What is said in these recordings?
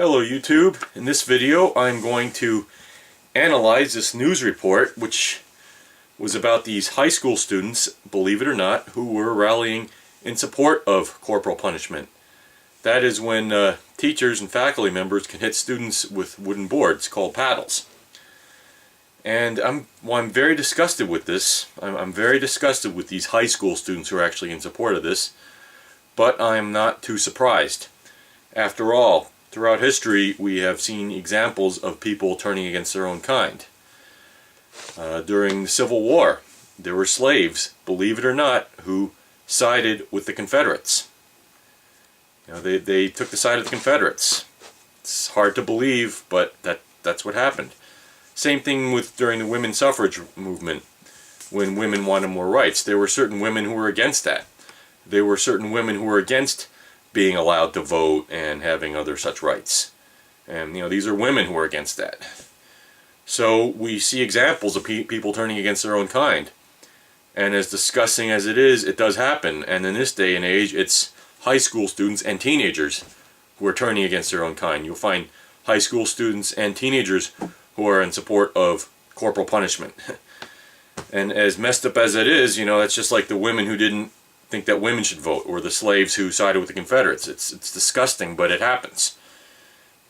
Hello YouTube. In this video I'm going to analyze this news report which was about these high school students, believe it or not, who were rallying in support of corporal punishment. That is when teachers and faculty members can hit students with wooden boards called paddles. And I'm very disgusted with this. I'm very disgusted with these high school students who are actually in support of this, but I'm not too surprised. After all, throughout history, we have seen examples of people turning against their own kind. During the Civil War, there were slaves, believe it or not, who sided with the Confederates. You know, they took the side of the Confederates. It's hard to believe, but that's what happened. Same thing with during the women's suffrage movement, when women wanted more rights. There were certain women who were against that. There were certain women who were against being allowed to vote and having other such rights. And you know, these are women who are against that. So we see examples of people turning against their own kind. And as disgusting as it is, it does happen. And in this day and age, it's high school students and teenagers who are turning against their own kind. You'll find high school students and teenagers who are in support of corporal punishment. And as messed up as it is, you know, that's just like the women who didn't think that women should vote, or the slaves who sided with the Confederates. It's disgusting, but it happens.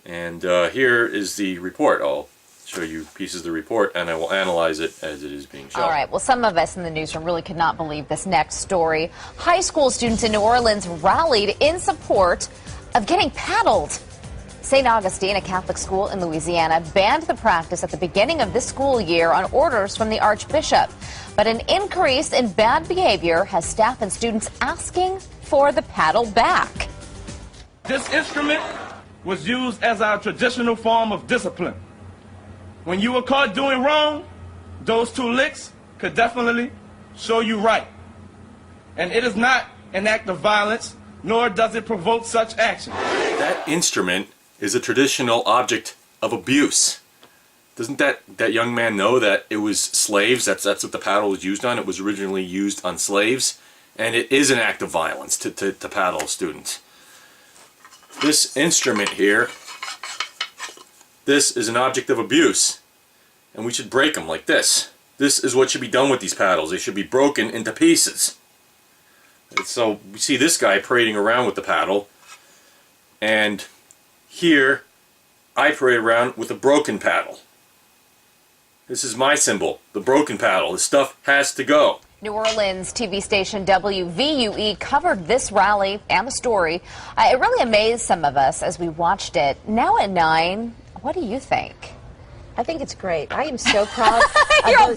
And here is the report. I'll show you pieces of the report, and I will analyze it as it is being shown. All right. Well, some of us in the newsroom really could not believe this next story. High school students in New Orleans rallied in support of getting paddled. St. Augustine, a Catholic school in Louisiana, banned the practice at the beginning of this school year on orders from the Archbishop. But an increase in bad behavior has staff and students asking for the paddle back. This instrument was used as our traditional form of discipline. When you were caught doing wrong, those two licks could definitely show you right. And it is not an act of violence, nor does it provoke such action. That instrument is a traditional object of abuse. Doesn't that young man know that it was slaves? That's what the paddle was used on. It was originally used on slaves, and it is an act of violence to paddle students. This instrument here, this is an object of abuse, and we should break them like this. This is what should be done with these paddles. They should be broken into pieces. And so we see this guy parading around with the paddle, and here I parade around with a broken paddle. This is my symbol, the broken paddle. This stuff has to go. New Orleans TV station WVUE covered this rally and the story. It really amazed some of us as we watched it. Now at 9, what do you think? I think it's great. I am so proud.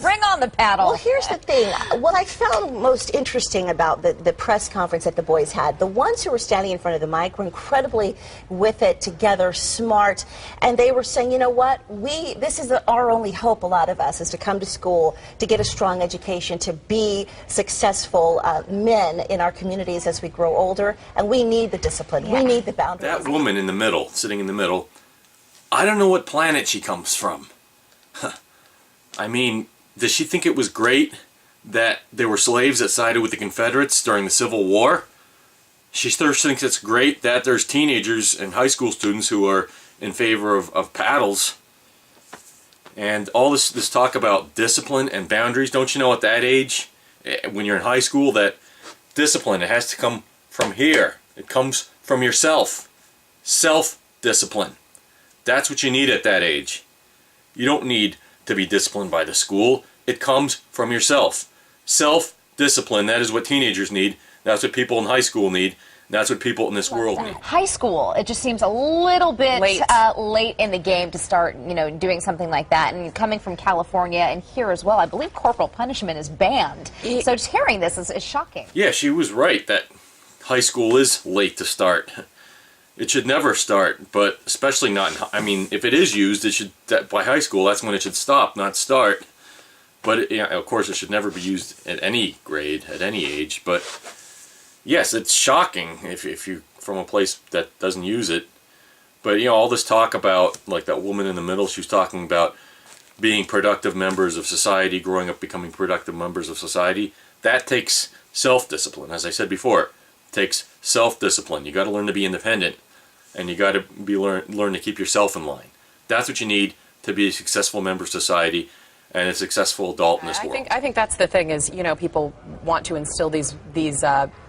Bring on the paddle. Well, here's the thing. What I found most interesting about the press conference that the boys had, the ones who were standing in front of the mic were incredibly with it, together, smart, and they were saying, you know what, this is our only hope, a lot of us, is to come to school, to get a strong education, to be successful men in our communities as we grow older, and we need the discipline. Yeah. We need the boundaries. That woman in the middle, sitting in the middle, I don't know what planet she comes from. I mean, does she think it was great that there were slaves that sided with the Confederates during the Civil War? She still thinks it's great that there's teenagers and high school students who are in favor of paddles. And all this talk about discipline and boundaries, don't you know at that age, when you're in high school, that discipline, it has to come from here. It comes from yourself. Self-discipline. That's what you need at that age. You don't need to be disciplined by the school. It comes from yourself. Self-discipline, that is what teenagers need. That's what people in high school need. That's what people in this world need. High school, it just seems a little bit late in the game to start, you know, doing something like that. And coming from California and here as well, I believe corporal punishment is banned. So just hearing this is shocking. Yeah, she was right that high school is late to start. It should never start, but especially not in, I mean, if it is used, it should, by high school, that's when it should stop, not start. But, you know, of course, it should never be used at any grade, at any age. But, yes, it's shocking if you, from a place that doesn't use it. But, you know, all this talk about, like that woman in the middle, she was talking about being productive members of society, growing up becoming productive members of society. That takes self-discipline, as I said before. It takes self-discipline. You got to learn to be independent. and you got to learn to keep yourself in line. That's what you need to be a successful member of society and a successful adult in this world. I think that's the thing is, people want to instill these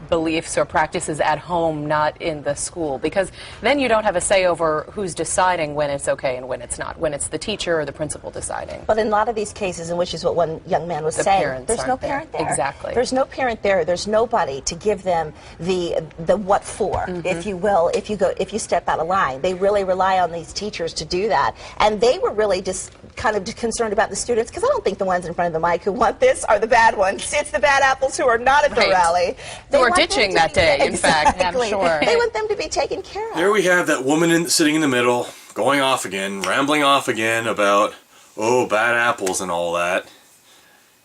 beliefs or practices at home, not in the school, because then you don't have a say over who's deciding when it's okay and when it's not, when it's the teacher or the principal deciding. But in a lot of these cases, and which is what one young man was saying, there's no parent there. Exactly. There's no parent there. There's nobody to give them the what for, if you will, if you step out of line. They really rely on these teachers to do that. And they were really just kind of concerned about the students, because I don't think the ones in front of the mic who want this are the bad ones. It's the bad apples who are not at the rally. Who are ditching that day, in fact, I'm sure. They want them to be taken care of. There we have that woman sitting in the middle, going off again, rambling off again about, bad apples and all that,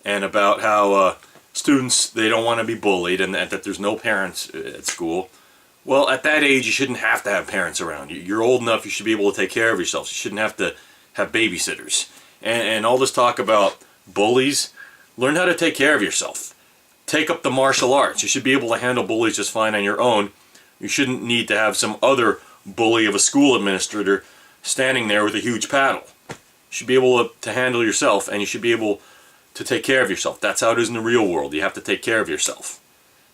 and about how students, they don't want to be bullied, and that there's no parents at school. Well, at that age, you shouldn't have to have parents around. You're old enough, you should be able to take care of yourself. You shouldn't have to have babysitters. And all this talk about bullies, learn how to take care of yourself. Take up the martial arts. You should be able to handle bullies just fine on your own. You shouldn't need to have some other bully of a school administrator standing there with a huge paddle. You should be able to handle yourself, and you should be able to take care of yourself. That's how it is in the real world. You have to take care of yourself.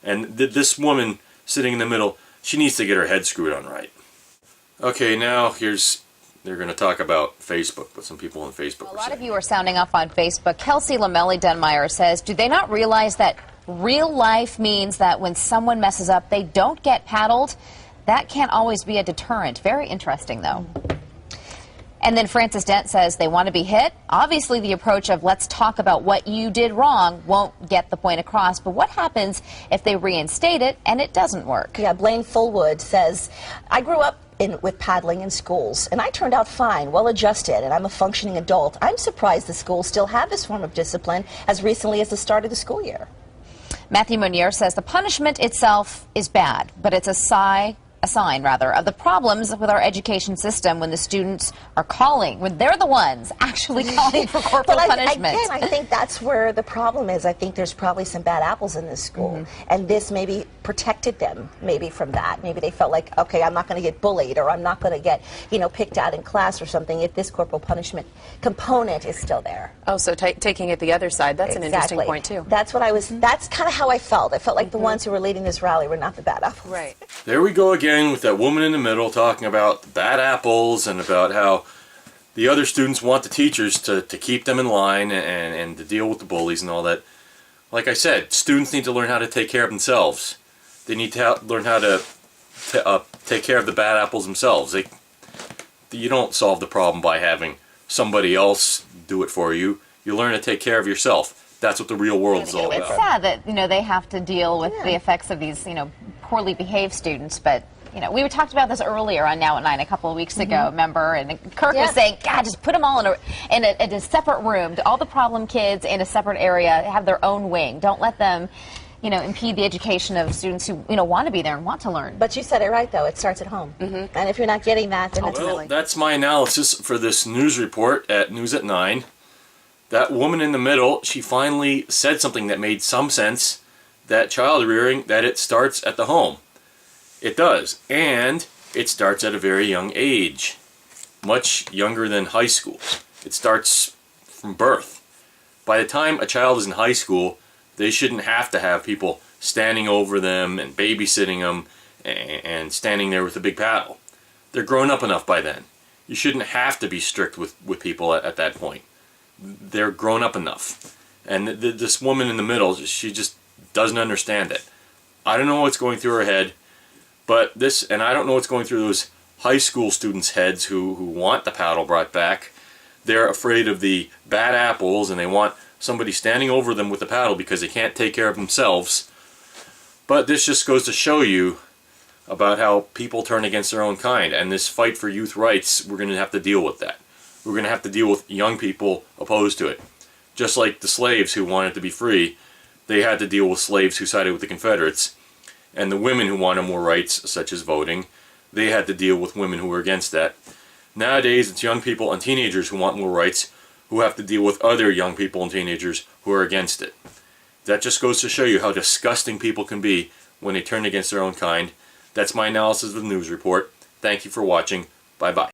And this woman sitting in the middle, she needs to get her head screwed on right. Okay, now they're going to talk about Facebook, what some people on Facebook A lot of you are sounding off on Facebook. Kelsey Lamelli-Denmeyer says, do they not realize that real life means that when someone messes up, they don't get paddled? That can't always be a deterrent. Very interesting, though. And then Francis Dent says they want to be hit. Obviously, the approach of let's talk about what you did wrong won't get the point across. But what happens if they reinstate it and it doesn't work? Yeah, Blaine Fullwood says, I grew up with paddling in schools, and I turned out fine, well-adjusted, and I'm a functioning adult. I'm surprised the schools still have this form of discipline as recently as the start of the school year. Matthew Monier says the punishment itself is bad, but it's a sign of the problems with our education system when the students are calling, when they're the ones actually calling for corporal punishment. Again, I think that's where the problem is. I think there's probably some bad apples in this school, and this maybe protected them maybe from that. Maybe they felt like, okay, I'm not going to get bullied, or I'm not going to get, picked out in class or something if this corporal punishment component is still there. Oh, so taking it the other side, that's an interesting point, too. That's what I was, that's kind of how I felt. I felt like the ones who were leading this rally were not the bad apples. Right. There we go again with that woman in the middle talking about bad apples and about how the other students want the teachers to keep them in line and to deal with the bullies and all that. Like I said, students need to learn how to take care of themselves. They need to learn how to take care of the bad apples themselves. You don't solve the problem by having somebody else do it for you. You learn to take care of yourself. That's what the real world is all about. It's sad that they have to deal with the effects of these poorly behaved students, but we talked about this earlier on Now at 9 a couple of weeks ago, remember? And Kirk was saying, God, just put them all in a separate room. All the problem kids in a separate area have their own wing. Don't let them, impede the education of students who, want to be there and want to learn. But you said it right, though. It starts at home. And if you're not getting that, then it's really... That's my analysis for this news report at News at 9. That woman in the middle, she finally said something that made some sense, that child rearing, that it starts at the home. It does, and it starts at a very young age, much younger than high school. It starts from birth. By the time a child is in high school, they shouldn't have to have people standing over them and babysitting them and standing there with a big paddle. They're grown up enough by then. You shouldn't have to be strict with people at that point. They're grown up enough. And this woman in the middle, she just doesn't understand it. I don't know what's going through her head. But and I don't know what's going through those high school students' heads who want the paddle brought back. They're afraid of the bad apples, and they want somebody standing over them with the paddle because they can't take care of themselves. But this just goes to show you about how people turn against their own kind. And this fight for youth rights, we're going to have to deal with that. We're going to have to deal with young people opposed to it. Just like the slaves who wanted to be free, they had to deal with slaves who sided with the Confederates. And the women who wanted more rights, such as voting, they had to deal with women who were against that. Nowadays, it's young people and teenagers who want more rights who have to deal with other young people and teenagers who are against it. That just goes to show you how disgusting people can be when they turn against their own kind. That's my analysis of the news report. Thank you for watching. Bye-bye.